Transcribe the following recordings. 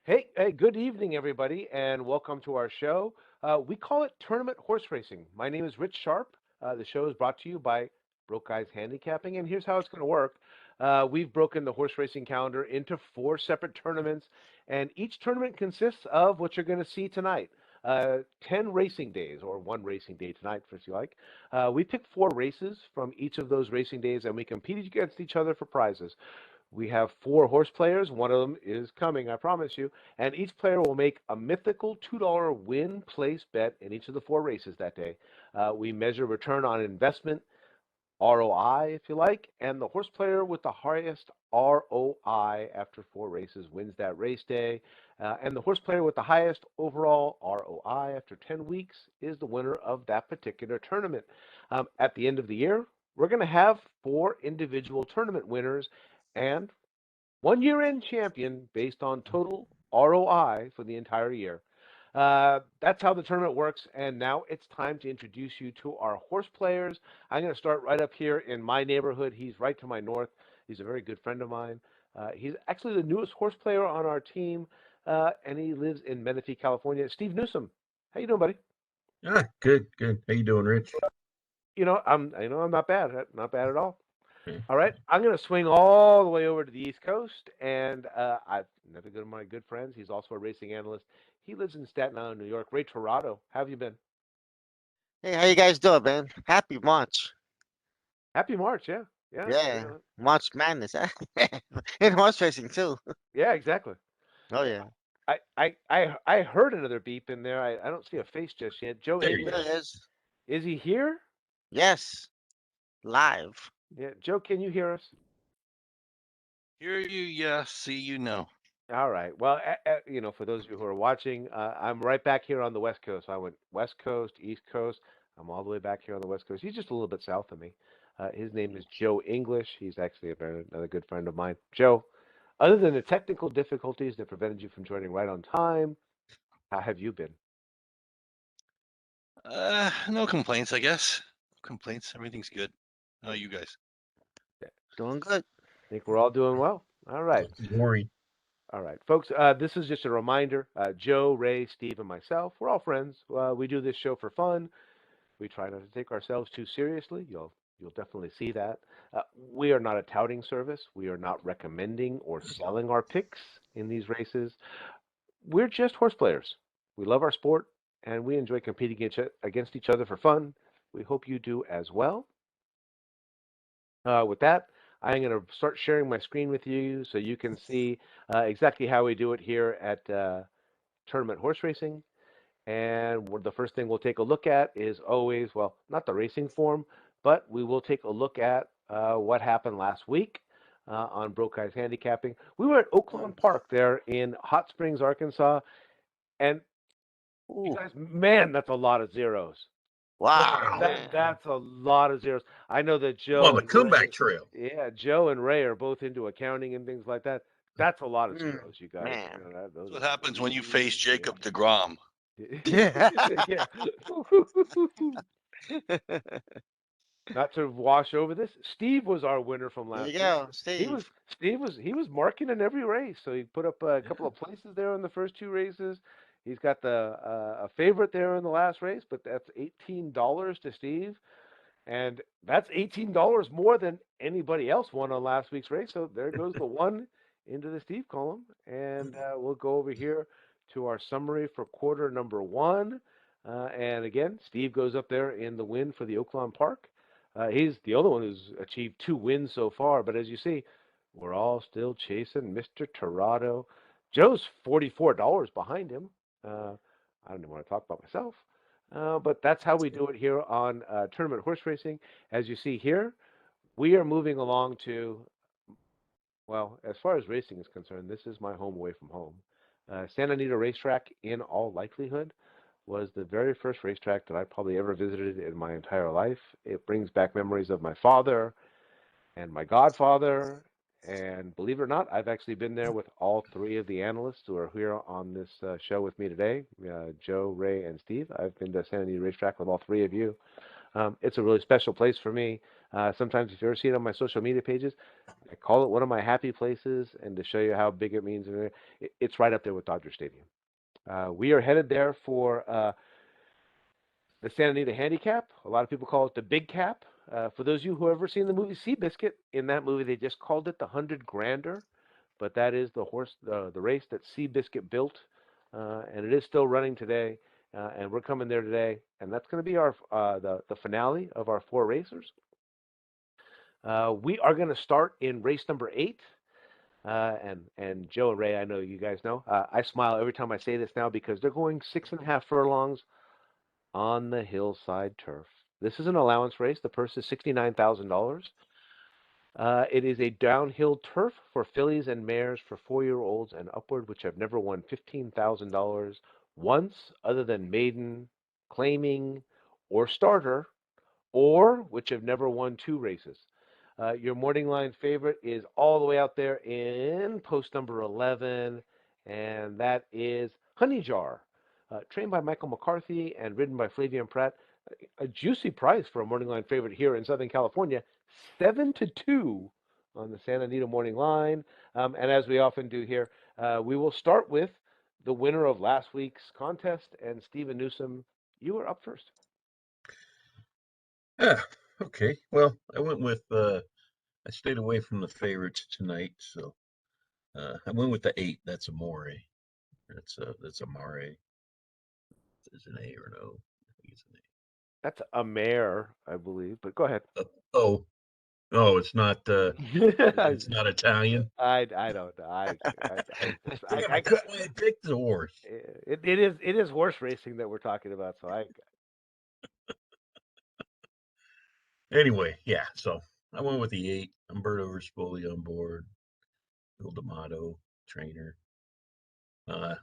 Hey, good evening, everybody, and welcome to our show. We call it Tournament Horse Racing. My name is Rich Sharp. The show is brought to you by Broke Guys Handicapping, and here's how it's going to work. We've broken the horse racing calendar into four separate tournaments, and each tournament consists of what you're going to see tonight. 10 racing days, or one racing day tonight, if you like. We pick four races from each of those racing days, and we compete against each other for prizes. We have four horse players. One of them is coming, I promise you. And each player will make a mythical $2 win place bet in each of the four races that day. We measure return on investment, ROI, if you like, and the horse player with the highest ROI after four races wins that race day. And the horse player with the highest overall ROI after 10 weeks is the winner of that particular tournament. At the end of the year, we're going to have four individual tournament winners and one year end champion based on total ROI for the entire year. That's how the tournament works. And now it's time to introduce you to our horse players. I'm going to start right up here in my neighborhood. He's right to my north. He's a very good friend of mine. He's actually the newest horse player on our team, and he lives in Menifee, California. Steve Newsom, how you doing, buddy? Good, good. How you doing, Rich? I'm not bad, not bad at all. Yeah. All right, I'm going to swing all the way over to the East Coast, and I've another good of my good friends. He's also a racing analyst. He lives in Staten Island, New York. Ray Torado, how have you been? Hey, how you guys doing, man? Happy March. Happy March, yeah, yeah, Yeah, yeah, March Madness. In horse racing too. yeah, exactly. Oh yeah. I heard another beep in there. I don't see a face just yet. Joe There you There English, go. it is. is he here? Yes, live. Yeah, Joe, can you hear us? Hear you, yeah. See you, no. All right. Well, for those of you who are watching, I'm right back here on the West Coast. I went West Coast, East Coast. I'm all the way back here on the West Coast. He's just a little bit south of me. His name is Joe English. He's actually another good friend of mine. Joe, other than the technical difficulties that prevented you from joining right on time, how have you been? No complaints, I guess. No complaints. Everything's good. How are you guys? Yeah, Doing good. I think we're all doing well. All right. Don't worry. All right, folks. This is just a reminder. Joe, Ray, Steve, and myself, we're all friends. We do this show for fun. We try not to take ourselves too seriously. You'll definitely see that. We are not a touting service. We are not recommending or selling our picks in these races. We're just horse players. We love our sport and we enjoy competing against each other for fun. We hope you do as well. With that, I'm going to start sharing my screen with you so you can see exactly how we do it here at Tournament Horse Racing. And the first thing we'll take a look at is always, well, not the racing form, but we will take a look at what happened last week on Broke Guys Handicapping. We were at Oaklawn Park there in Hot Springs, Arkansas, and you Ooh, guys, man, that's a lot of zeros. wow. That's a lot of zeros. I know that I'm on Joe the and Ray, comeback trail. yeah, Joe and Ray are both into accounting and things like that. That's a lot of Mm, zeros, you guys. man. Those That's what are, happens when you face yeah. Jacob DeGrom. Yeah. Yeah. Not to wash over this, Steve was our winner from There you last week. go, He was Steve. he was marking in every race, so he put up a couple Yeah. of places there in the first two races. He's got a favorite there in the last race, but that's $18 to Steve, and that's $18 more than anybody else won on last week's race. So there goes the one into the Steve column, and we'll go over here to our summary for quarter number one. And again, Steve goes up there in the win for the Oaklawn Park. He's the only one who's achieved two wins so far. But as you see, we're all still chasing Mr. Torado. Joe's $44 behind him. I don't even want to talk about myself. But that's how we do it here on Tournament Horse Racing. As you see here, we are moving along to, well, as far as racing is concerned, this is my home away from home. Santa Anita Racetrack, in all likelihood, was the very first racetrack that I probably ever visited in my entire life. It brings back memories of my father and my godfather. And believe it or not, I've actually been there with all three of the analysts who are here on this show with me today, Joe, Ray, and Steve. I've been to Santa Anita Racetrack with all three of you. It's a really special place for me. Sometimes, if you ever see it on my social media pages, I call it one of my happy places. And to show you how big it means, it's right up there with Dodger Stadium. We are headed there for the Santa Anita Handicap. A lot of people call it the Big Cap. For those of you who have ever seen the movie Seabiscuit, in that movie they just called it the 100 Grander, but that is the race that Seabiscuit built, and it is still running today. And we're coming there today, and that's going to be our the finale of our 4 racers. We are going to start in race number 8. And Joe and Ray, I know you guys know. I smile every time I say this now because they're going 6.5 furlongs on the hillside turf. This is an allowance race. The purse is $69,000. It is a downhill turf for fillies and mares for 4-year-olds and upward, which have never won $15,000 once, other than maiden, claiming, or starter, or which have never won 2 races. Your morning line favorite is all the way out there in post number 11, and that is Honey Jar, trained by Michael McCarthy and ridden by Flavian Pratt. A juicy price for a morning line favorite here in Southern California, 7-2 on the Santa Anita morning line. And as we often do here, we will start with the winner of last week's contest, and Stephen Newsom, you are up first. Yeah, okay. Well, I went with I stayed away from the favorites tonight, so I went with the 8. That's Amore. That's Amare. Is an A or an O? I think it's an That's a mare, I believe, but go ahead. A. Oh, oh, it's not. I, It's not Italian. I don't know. Damn I it! could. That's why I picked the horse. It is horse racing that we're talking about. So Anyway, yeah. So I went with the 8. Umberto Rispoli on board. Bill D'Amato, trainer. Uh,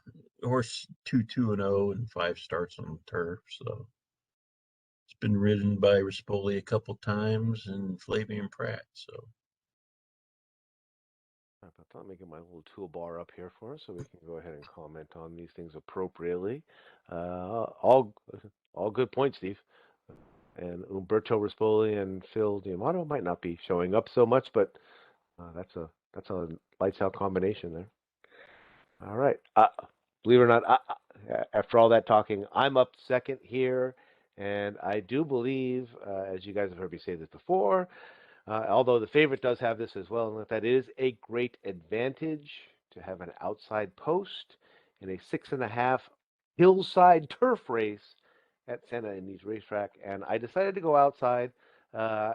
horse 2-2-0 and 5 starts on the turf. So it's been ridden by Rispoli a couple times and Flavian Pratt. So let me get my little toolbar up here for us so we can go ahead and comment on these things appropriately. All good points, Steve. And Umberto Rispoli and Phil D'Amato might not be showing up so much, but that's a lights out combination there. All right. Believe it or not, after all that talking, I'm up second here, and I do believe, as you guys have heard me say this before, although the favorite does have this as well, and that is a great advantage to have an outside post in a 6.5 hillside turf race at Santa Ynez Racetrack. And I decided to go outside. Uh,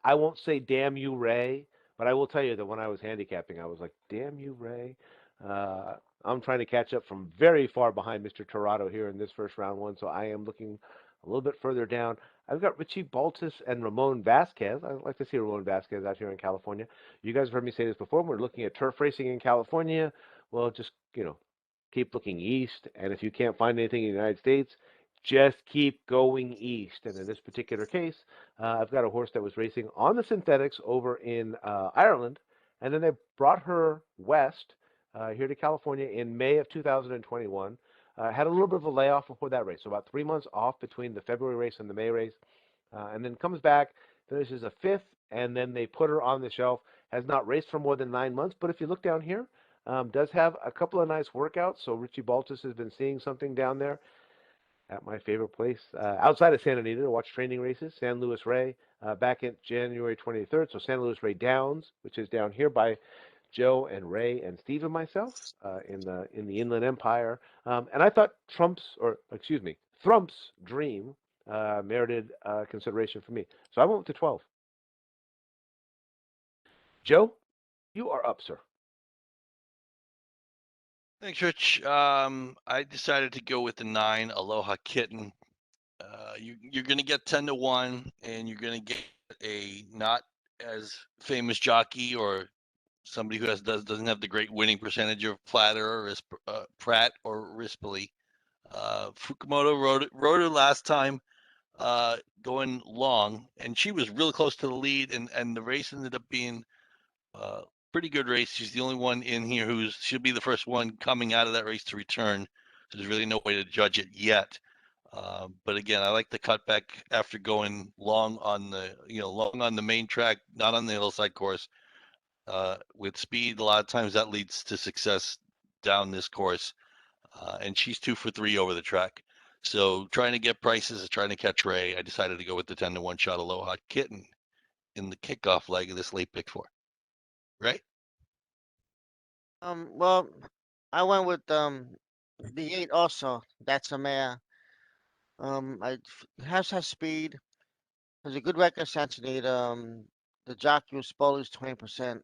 I won't say damn you, Ray, but I will tell you that when I was handicapping, I was like, damn you, Ray. Uh, I'm trying to catch up from very far behind Mr. Torado here in this first round one, so I am looking a little bit further down. I've got Richie Baltus and Ramon Vasquez. I'd like to see Ramon Vasquez out here in California. You guys have heard me say this before. We're looking at turf racing in California. Well, just, keep looking east. And if you can't find anything in the United States, just keep going east. And in this particular case, I've got a horse that was racing on the synthetics over in Ireland. And then they brought her west here to California in May of 2021. Had a little bit of a layoff before that race, so about 3 months off between the February race and the May race, and then comes back, finishes a 5th, and then they put her on the shelf. Has not raced for more than 9 months, but if you look down here, does have a couple of nice workouts. So Richie Baltus has been seeing something down there at my favorite place outside of Santa Anita to watch training races, San Luis Rey, back in January 23rd. So San Luis Rey Downs, which is down here by Joe and Ray and Steve and myself in the Inland Empire. And I thought Thrump's Dream merited consideration for me. So I went to 12. Joe, you are up, sir. Thanks, Rich. I decided to go with the 9 Aloha Kitten. You're going to get 10-1, and you're going to get a not as famous jockey or somebody who doesn't have the great winning percentage of Pratt or Rispoli. Fukumoto rode her last time going long, and she was really close to the lead, and the race ended up being pretty good race. She's the only one in here she'll be the first one coming out of that race to return. So there's really no way to judge it yet. But again, I like the cutback after going long on the main track, not on the hillside course. With speed, a lot of times that leads to success down this course. And she's 2 for 3 over the track. So trying to get prices, trying to catch Ray, I decided to go with the 10-1 shot Aloha Kitten in the kickoff leg of this late pick four. Right? Well, I went with the 8 also. That's a mare. Has speed. Has a good record since Anita. The jockey was spoiled 20%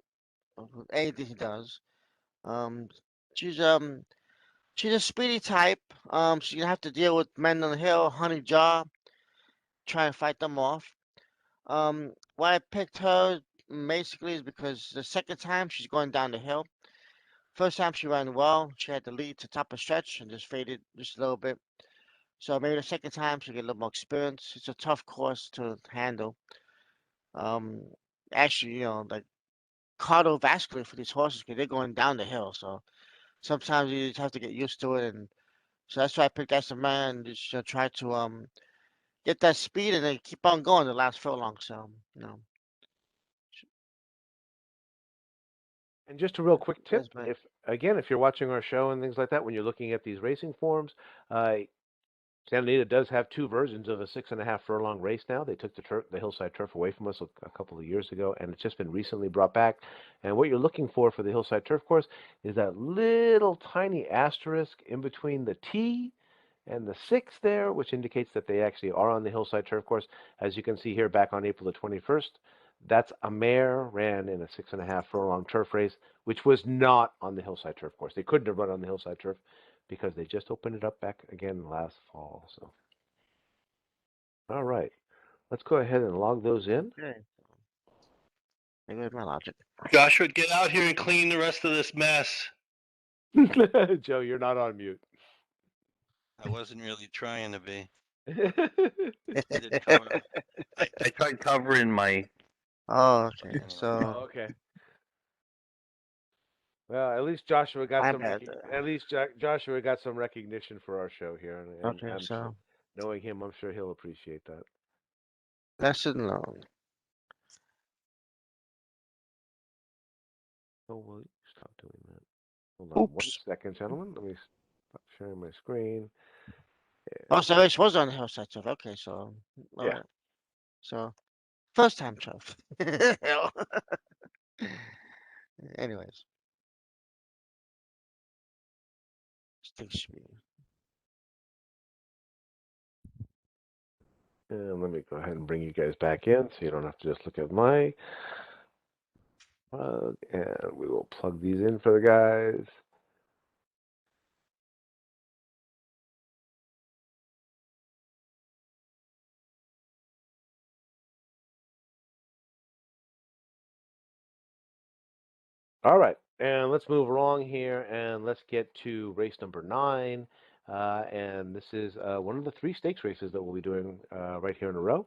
of anything he does. Um, she's um she's a speedy type. She's gonna have to deal with men on the hill, honey jaw, try and fight them off. Why I picked her basically is because the second time she's going down the hill. First time she ran well, she had the lead to top of stretch and just faded just a little bit. So maybe the second time she'll get a little more experience. It's a tough course to handle. Um, actually, like cardiovascular for these horses because they're going down the hill. So sometimes you just have to get used to it, and so that's why I picked Aston Man and just try to get that speed and then keep on going the last furlong. So And just a real quick tip, that's my if you're watching our show and things like that, when you're looking at these racing forms, uh, Santa Anita does have two versions of a 6.5 furlong race now. They took the hillside turf away from us a couple of years ago, and it's just been recently brought back. And what you're looking for the hillside turf course is that little tiny asterisk in between the T and the 6 there, which indicates that they actually are on the hillside turf course. As you can see here, back on April the 21st, that's a mare ran in a 6.5 furlong turf race, which was not on the hillside turf course. They couldn't have run on the hillside turf because they just opened it up back again last fall. So, all right, let's go ahead and log those in. okay. Maybe that's my logic. Joshua, get out here and clean the rest of this mess. Joe, you're not on mute. I wasn't really trying to be. I did cover. I tried covering my. Oh, okay. Anyway. So Oh, okay. Well, at least Joshua got my some. bad. At least Joshua got some recognition for our show here, and Okay, I'm sure, so knowing him, I'm sure he'll appreciate that. lesson learned. Oh, will you stop doing that? Hold on one Oops. second, gentlemen. Let me stop sharing my screen. Oh, so race was on the hillside turf. Okay, so all Yeah. right. So first time turf. Anyways, stick speed. And let me go ahead and bring you guys back in so you don't have to just look at my plug. And we will plug these in for the guys. All right, and let's move along here and let's get to race number 9. And this is one of the 3 stakes races that we'll be doing right here in a row.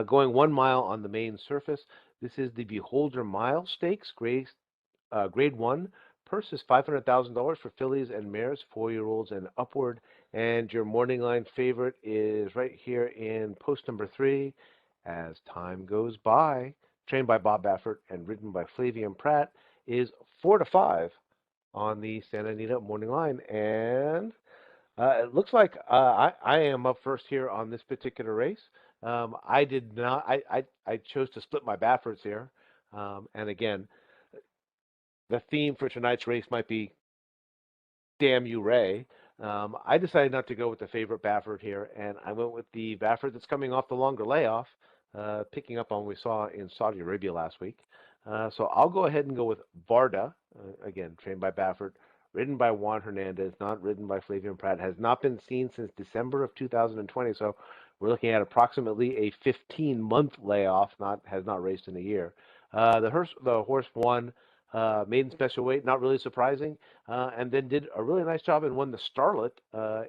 Going 1 mile on the main surface. This is the Beholder Mile Stakes, grade 1. Purse is $500,000 for fillies and mares, 4-year-olds and upward. And your morning line favorite is right here in post number 3. As time goes by, trained by Bob Baffert and ridden by Flavian Pratt, is 4-5 on the Santa Anita morning line. And it looks like I am up first here on this particular race. I did not. I chose to split my Bafferts here. And again, the theme for tonight's race might be "Damn You, Ray." I decided not to go with the favorite Baffert here, and I went with the Baffert that's coming off the longer layoff, picking up on what we saw in Saudi Arabia last week. So I'll go ahead and go with Varda, again, trained by Baffert, ridden by Juan Hernandez, not ridden by Flavian Pratt, has not been seen since December of 2020. So we're looking at approximately a 15-month layoff, has not raced in a year. The horse won maiden special weight, not really surprising, and then did a really nice job and won the Starlet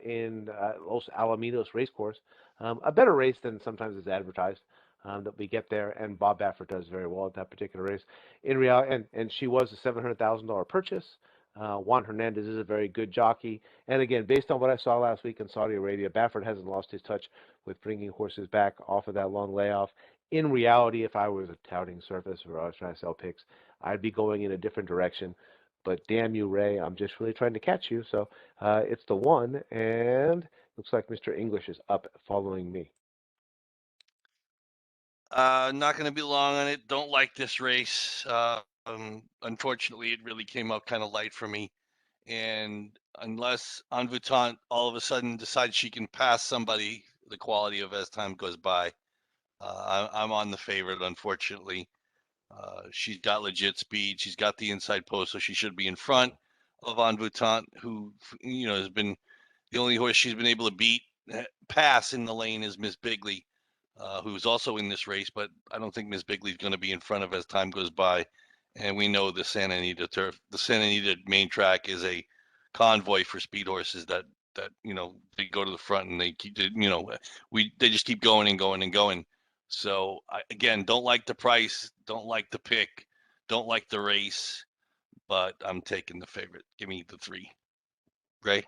in Los Alamitos Racecourse. A better race than sometimes is advertised that we get there, and Bob Baffert does very well at that particular race. In reality, and she was a $700,000 purchase. Juan Hernandez is a very good jockey. And again, based on what I saw last week in Saudi Arabia, Baffert hasn't lost his touch with bringing horses back off of that long layoff. In reality, if I was a touting service or I was trying to sell picks, I'd be going in a different direction. But damn you, Ray, I'm just really trying to catch you. So it's the one, and looks like Mr. English is up following me. Not going to be long on it. Don't like this race. Unfortunately, it really came up kind of light for me. And unless Envoutante all of a sudden decides she can pass somebody the quality of as time goes by, I'm on the favorite, unfortunately. She's got legit speed. She's got the inside post, so she should be in front of Envoutante, who has been the only horse she's been able to beat pass in the lane is Miss Bigley, who's also in this race. But I don't think Miss Bigley's going to be in front of as time goes by. And we know the Santa Anita turf, the Santa Anita main track is a convoy for speed horses that they go to the front and they keep they just keep going and going and going. So again, don't like the price, don't like the pick, don't like the race, but I'm taking the favorite. Give me the 3. Ray?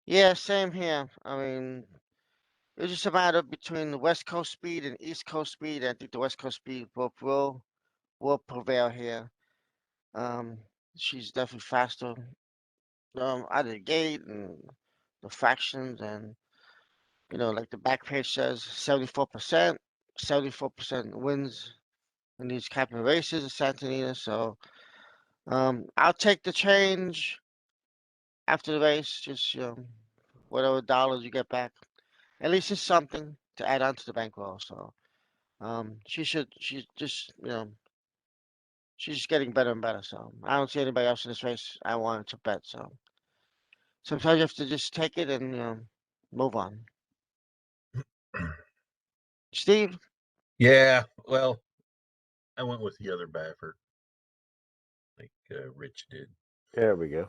Yeah, same here. I mean, it's just a matter between the West Coast speed and East Coast speed. I think the West Coast speed will prevail here. Um, she's definitely faster out of the gate and the fractions and like the back page says, 74%, 74% wins in these capping races in Santa Anita. So I'll take the change after the race. Just whatever dollars you get back. At least it's something to add on to the bankroll. So she's just she's just getting better and better. So I don't see anybody else in this race I wanted to bet. So sometimes you have to just take it and move on. Steve? Yeah, well, I went with the other Baffert, like Rich did. There we go.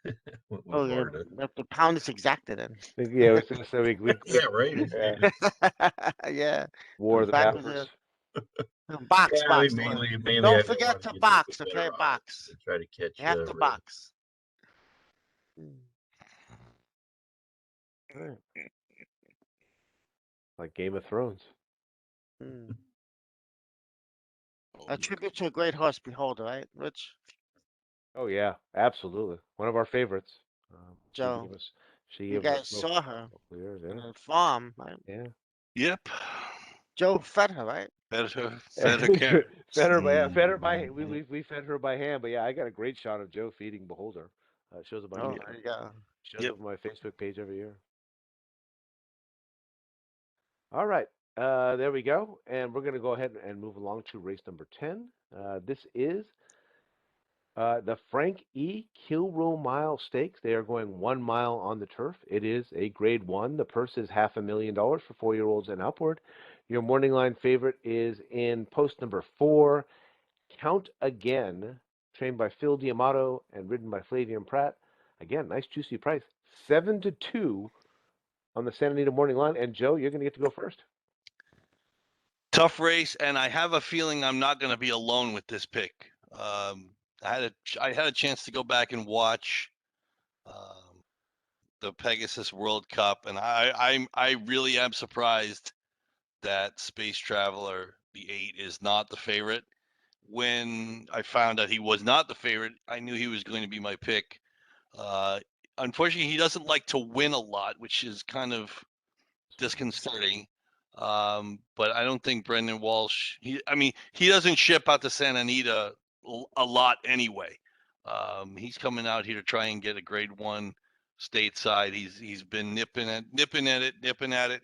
Went with Oh yeah, Varda. the pound is exacted then. Yeah, so Yeah, right. Yeah, War of the back with the Baffords. box, Yeah, box. mainly I Don't didn't forget want to to get into box, the okay? better odds Box. and try to catch You have to Ray. box. Mm. Right. Like Game of Thrones. Mm. A tribute to a great horse beholder, right, Rich? Oh yeah, absolutely. One of our favorites. She Joe, gave us she you gave us guys smoke saw her a couple years, in yeah. the farm, right? Yeah. Yep. Joe fed her, right? Fed her Fed her by we, Mm. we fed her by hand, but yeah, I got a great shot of Joe feeding Beholder. It shows up on Oh, YouTube. there you go. Shows Yep. up on my Facebook page every year. All right, there we go, and we're going to go ahead and move along to race number 10. This is the Frank E. Kilrow Mile Stakes. They are going 1 mile on the turf. It is a Grade 1. The purse is $500,000 for 4-year-olds and upward. Your morning line favorite is in post number 4, Count Again, trained by Phil Diamato and ridden by Flavian Pratt. Again, nice juicy price. 7-2 on the Santa Anita morning line. And Joe, you're going to get to go first. Tough race, and I have a feeling I'm not going to be alone with this pick. I had a chance to go back and watch the Pegasus World Cup, and I really am surprised that Space Traveler the 8 is not the favorite. When I found out he was not the favorite, I knew he was going to be my pick. Uh, Unfortunately, he doesn't like to win a lot, which is kind of disconcerting. But I don't think Brendan Walsh. He doesn't ship out to Santa Anita a lot anyway. He's coming out here to try and get a Grade 1 stateside. He's been nipping at it,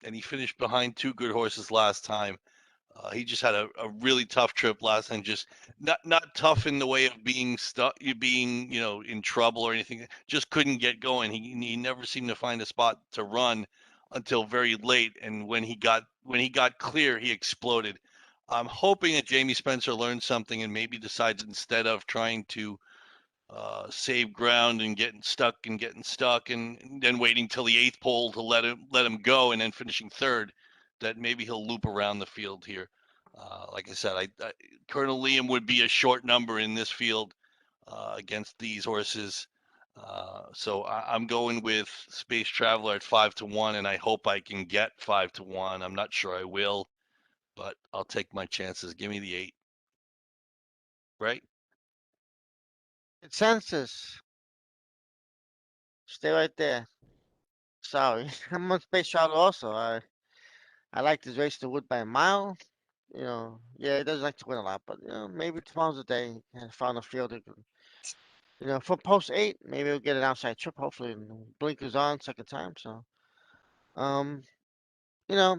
and he finished behind 2 good horses last time. He just had a really tough trip last time. Just not tough in the way of being stuck, being in trouble or anything. Just couldn't get going. He never seemed to find a spot to run until very late. And when he got clear, he exploded. I'm hoping that Jamie Spencer learned something and maybe decides instead of trying to save ground and getting stuck and then waiting till the eighth pole to let him go and then finishing third, that maybe he'll loop around the field here. Like I said, Colonel Liam would be a short number in this field against these horses. So I'm going with Space Traveler at 5-1, and I hope I can get 5-1. I'm not sure I will, but I'll take my chances. Give me the 8. Right? Consensus. Stay right there. Sorry, I'm on Space Shuttle also. I like this race to Wood by a mile. Yeah, he doesn't like to win a lot, but maybe tomorrow's the day. And found a field that can, for post 8, maybe we'll get an outside trip. Hopefully, and blinkers on second time. So, um, you know,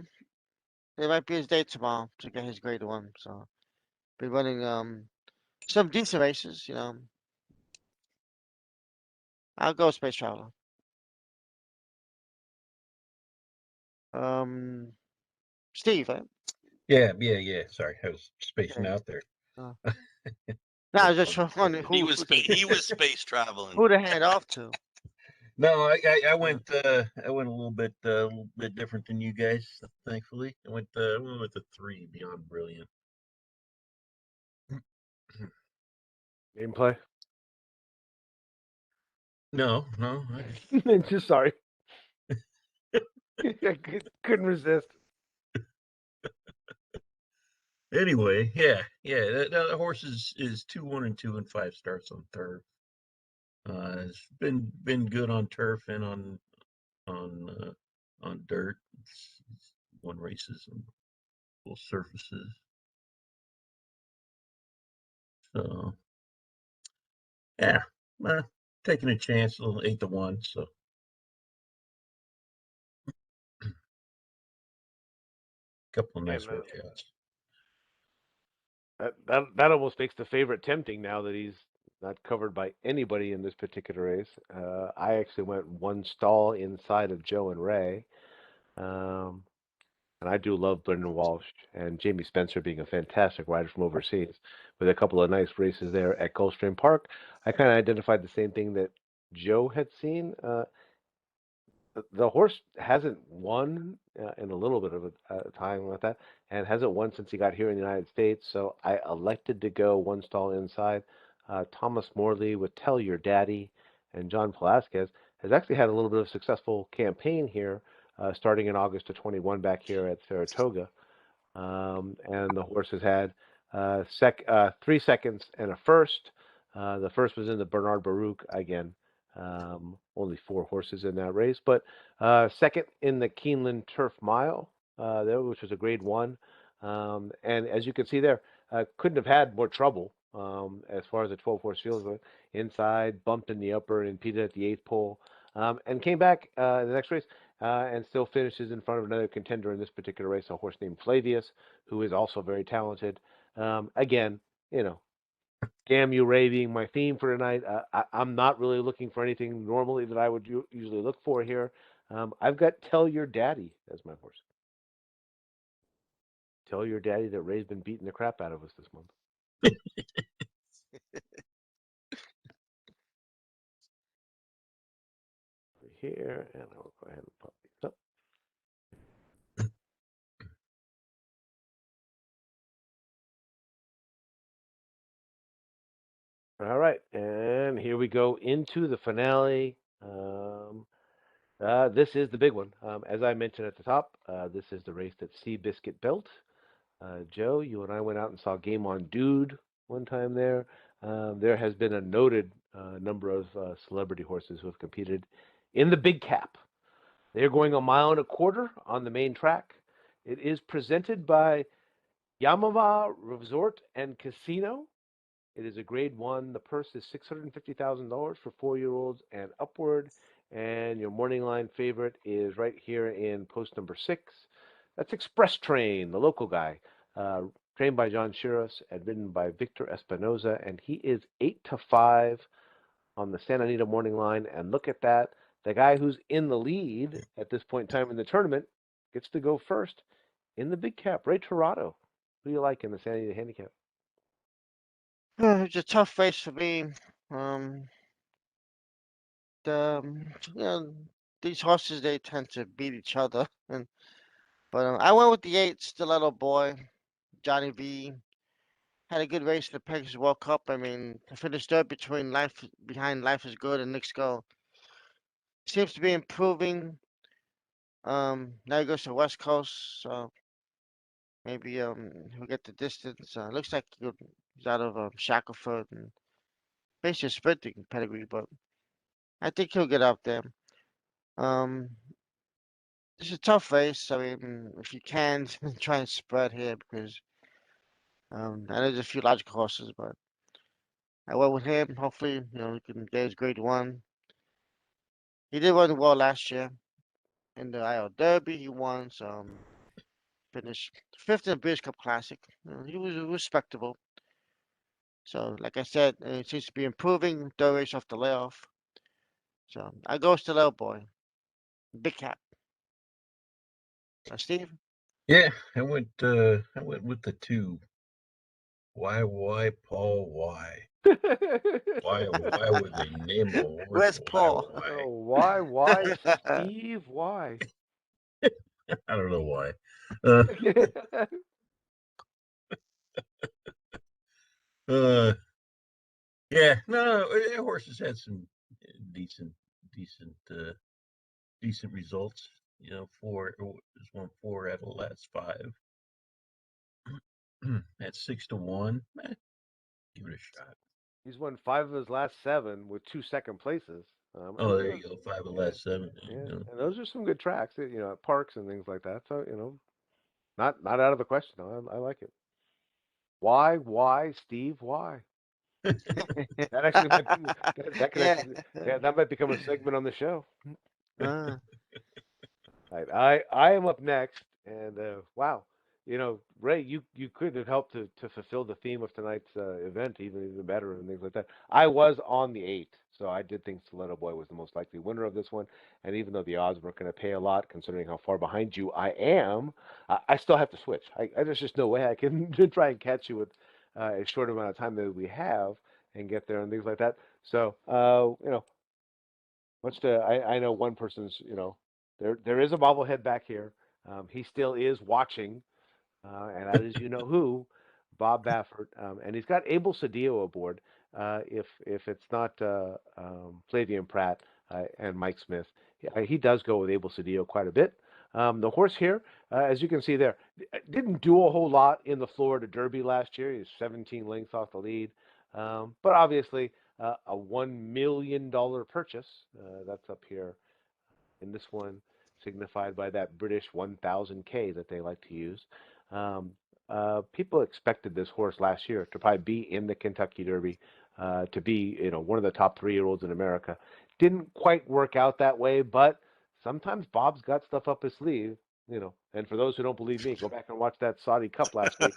it might be his day tomorrow to get his grade 1. So, be running some decent races. I'll go Space Traveler. Um, Steve, right? Yeah. Sorry, I was spacing Okay. out there. Uh, no, No I was just pun wondering intended. He was space traveling. who to hand off to. No, I Uh, went a little bit different than you guys. Thankfully, I went with the 3 Beyond Brilliant. Gameplay. No, Just sorry. I couldn't resist. anyway, yeah. The horse is 2-1 and 2 and 5 starts on turf. It's been good on turf and on dirt. It's won races on both surfaces. So yeah, uh, taking a chance, a little 8-1. So a couple of Yeah, nice man. workouts. That almost makes the favorite tempting now that he's not covered by anybody in this particular race. I actually went one stall inside of Joe and Ray. Um, and I do love Brendan Walsh and Jamie Spencer being a fantastic rider from overseas with a couple of nice races there at Gulfstream Park. I kind of identified the same thing that Joe had seen. The horse hasn't won in a little bit of a time like that, and hasn't won since he got here in the United States. So I elected to go one stall inside. Thomas Morley with Tell Your Daddy, and John Velasquez has actually had a little bit of a successful campaign here, starting in August of 21 back here at Saratoga. And the horse has had 3 seconds and a first. The first was in the Bernard Baruch again. Only 4 horses in that race, but second in the Keeneland Turf Mile there, which was a Grade 1. And as you can see there, couldn't have had more trouble as far as the 12-horse field went. Inside, bumped in the upper, and impeded at the 8th pole, and came back in the next race and still finishes in front of another contender in this particular race, a horse named Flavius, who is also very talented. Again, you know, Damn You Ray being my theme for tonight. I'm not really looking for anything normally that I would usually look for here. I've got Tell Your Daddy as my horse. Tell Your Daddy that Ray's been beating the crap out of us this month. Here, and I'll go ahead and pop these up. All right, and here we go into the finale. This is the big one. As I mentioned at the top, this is the race that Seabiscuit built. Joe, you and I went out and saw Game on Dude one time there. There has been a noted number of celebrity horses who have competed in the big cap. They're going a mile and a quarter on the main track. It is presented by Yamava Resort and Casino. It is a Grade 1. The purse is $650,000 for 4-year-olds and upward. And your morning line favorite is right here in post number 6. That's Express Train, the local guy, uh, trained by John Shiras and ridden by Victor Espinoza. And he is 8-5 on the Santa Anita morning line. And look at that. The guy who's in the lead at this point in time in the tournament gets to go first in the big cap, Ray Torado. Who do you like in the Santa Anita handicap? It's a tough race for me. Um, the you know these horses they tend to beat each other, but I went with the 8 Stiletto Boy. Johnny V. Had a good race in the Pegasus World Cup. I mean, to finish third behind Life is Good and Nick Skull seems to be improving. Now he goes to the West Coast, so maybe he'll get the distance. Looks like he's out of Shackelford and basically a sprinting pedigree, but I think he'll get out there. Um, it's a tough race. I mean, if you can try and spread here because I know there's a few logical horses, but I went with him. Hopefully, he can get his grade one. He did run well last year in the IO Derby. He won, so finished fifth in the British Cup Classic. He was respectable. So, like I said, it seems to be improving. Third race off the layoff. So I go Stiletto Boy, big cap. Steve. Yeah, I went with the 2. Why, Paul? Why? Why would they name a horse? Where's Paul? Oh, why, Steve? Why? I don't know why. Uh, uh, yeah, no, horses had some decent, decent, decent results. Four has won 4 out of the last 5. At 6-1, give it a shot. He's won 5 of his last 7 with 2 second places. Oh, there you go, 5 of the yeah, last 7. yeah, and those are some good tracks, at parks and things like that. So not out of the question. I like it. Why, Steve? Why? That actually might be that could Yeah. actually that might become a segment on the show. Uh, Right. I am up next, and wow, Ray, you could have helped to fulfill the theme of tonight's event even better and things like that. I was on the 8, so I did think Stiletto Boy was the most likely winner of this one. And even though the odds weren't going to pay a lot, considering how far behind you I am, I still have to switch. There's just no way I can try and catch you with a short amount of time that we have and get there and things like that. So much to I know one person's there is a bobblehead back here. He still is watching, and that is who, Bob Baffert, and he's got Abel Cedillo aboard. If it's not Flavian Pratt and Mike Smith, he does go with Abel Cedillo quite a bit. The horse here, as you can see there, didn't do a whole lot in the Florida Derby last year. He's 17 lengths off the lead, but obviously a $1 million purchase. That's up here in this one, signified by that British 1000K that they like to use. Um, People expected this horse last year to probably be in the Kentucky Derby, to be one of the top 3-year-olds in America. Didn't quite work out that way, but sometimes Bob's got stuff up his sleeve. And for those who don't believe me, go back and watch that Saudi Cup last week.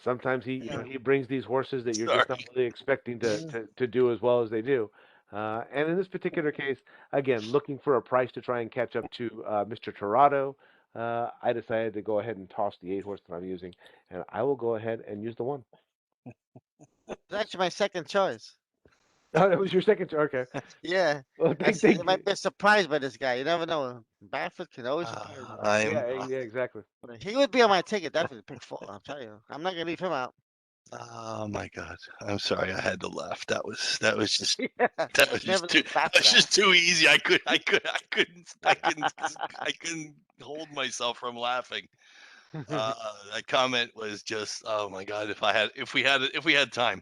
Sometimes he brings these horses that you're just not Sorry. really expecting to, mm, to to do as well as they do. And in this particular case, again, looking for a price to try and catch up to Mr. Torado, I decided to go ahead and toss the 8 horse that I'm using, and I will go ahead and use the 1. it's actually my second choice. Oh, that was your second choice. Okay. Yeah. Well, It thank might you. be a surprise by this guy. You never know. Baffert can always surprise you. I'm. Yeah, exactly. He would be on my ticket, definitely pick 4. I'm telling you. I'm not gonna leave him out. Oh my God! I'm sorry. I had to laugh. Yeah. That was Never just too. leave That Baffert was out. just too easy. I couldn't hold myself from laughing. That comment was just, oh my God! If we had time.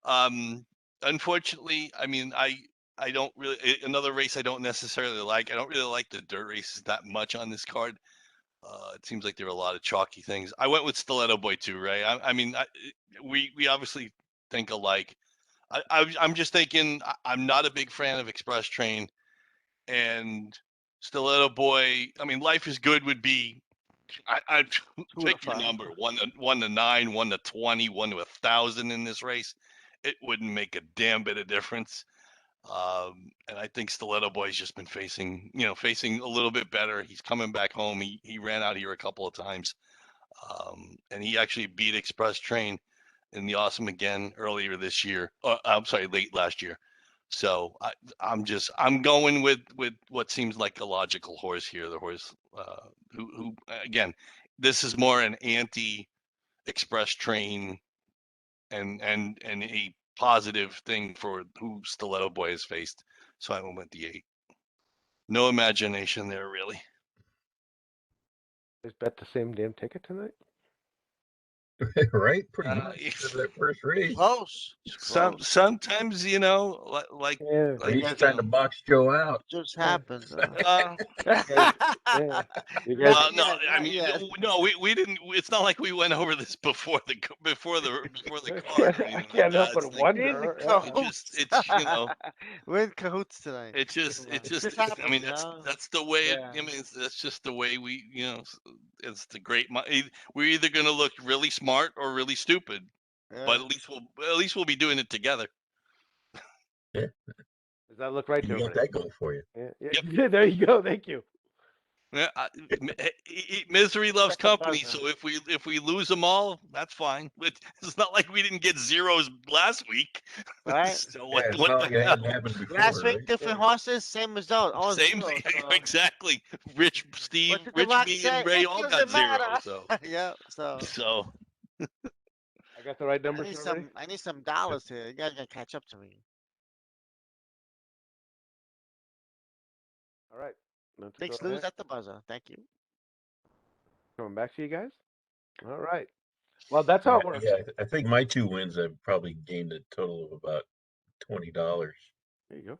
Um, Unfortunately, I mean, I don't really another race I don't necessarily like. I don't really like the dirt races that much on this card. It seems like there are a lot of chalky things. I went with Stiletto Boy too, Ray. I mean, we obviously think alike. I'm just thinking. I'm not a big fan of Express Train and Stiletto Boy. I mean, Life is Good would be. I 2 to pick your 5. number 1 to 9, 1 to 20, 1 to 1,000 in this race. It wouldn't make a damn bit of difference. And I think Stiletto Boy's just been facing a little bit better. He's coming back home. He ran out here a couple of times, and he actually beat Express Train in the Awesome Again earlier this year. I'm sorry, late last year. So I'm going with what seems like a logical horse here. The horse who again, this is more an anti express train and a positive thing for who Stiletto Boy has faced. So I went with the 8. No imagination there, really. Just bet the same damn ticket tonight. Right? Pretty much. That first race. Close. It's close. Sometimes, you know, like Yeah. Are you Yes, trying to box Joe out? just happened. Yeah. You guys. Not no, yet, I not mean, yet. no, we didn't. It's not like we went over this before the I card can't, or I anything like can't help that. but It's like We're in the wonder. cahoots. it's you know, We're in cahoots tonight. it's just Just I happens, mean you know? that's the way it. Yeah. I mean, that's just the way we, you know, it's the great. We're either gonna look really smart or really stupid, but Yeah. at least we'll be doing it together. Yeah, Does that look right to you got everybody? that going for you. Yeah. Yep. Yeah. There you go. Thank you. Yeah, misery loves Check the company. buzzer. So if we lose them all, that's fine. It's not like we didn't get zeros last week. Right? So Yeah, it's what not the like it hell? hadn't happened before, Last week, right? different horses, same result. All Same zero. thing, So exactly. Rich, Steve, what did the Rich, rock me, and say? Ray It all got doesn't zero. matter. So Yeah. So so I got the right I numbers need for everybody. some. I need some dollars here. You guys gotta catch up to me. All right. Let's go Fix lose ahead. at the buzzer. Thank you. Coming back to you guys. All right. Well, that's how it works. Yeah, I think my 2 wins I've probably gained a total of about $20. There you go.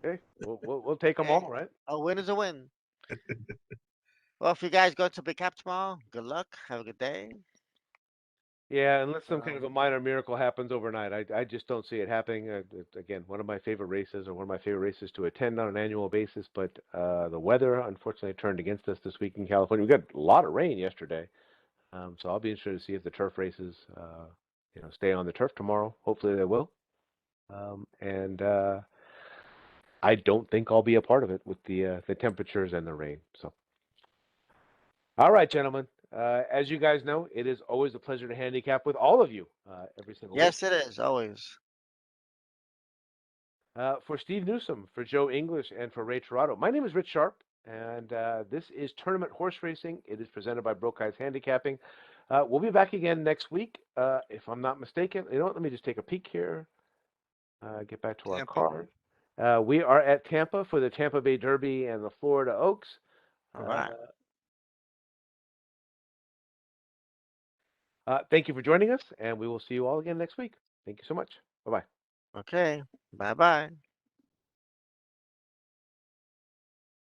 Okay. We'll take them Hey, all, right? a win is a win. Well, if you guys go to Big Cap tomorrow, good luck. Have a good day. Yeah, unless some kind of a Um, minor miracle happens overnight, I just don't see it happening. Again, one of my favorite races, or one of my favorite races to attend on an annual basis. But the weather, unfortunately, turned against us this week in California. We got a lot of rain yesterday, so I'll be interested to see if the turf races, stay on the turf tomorrow. Hopefully, they will. And I don't think I'll be a part of it with the temperatures and the rain. So, all right, gentlemen. As you guys know, it is always a pleasure to handicap with all of you every single week. yes, it is always. For Steve Newsom, for Joe English, and for Ray Torado, my name is Rich Sharp, and this is Tournament Horse Racing. It is presented by Broke Eyes Handicapping. We'll be back again next week, if I'm not mistaken. You know what? Let me just take a peek here. Get back to our Tampa. card. We are at Tampa for the Tampa Bay Derby and the Florida Oaks. All right. Thank you for joining us, and we will see you all again next week. Thank you so much. Bye-bye. Okay. Bye bye.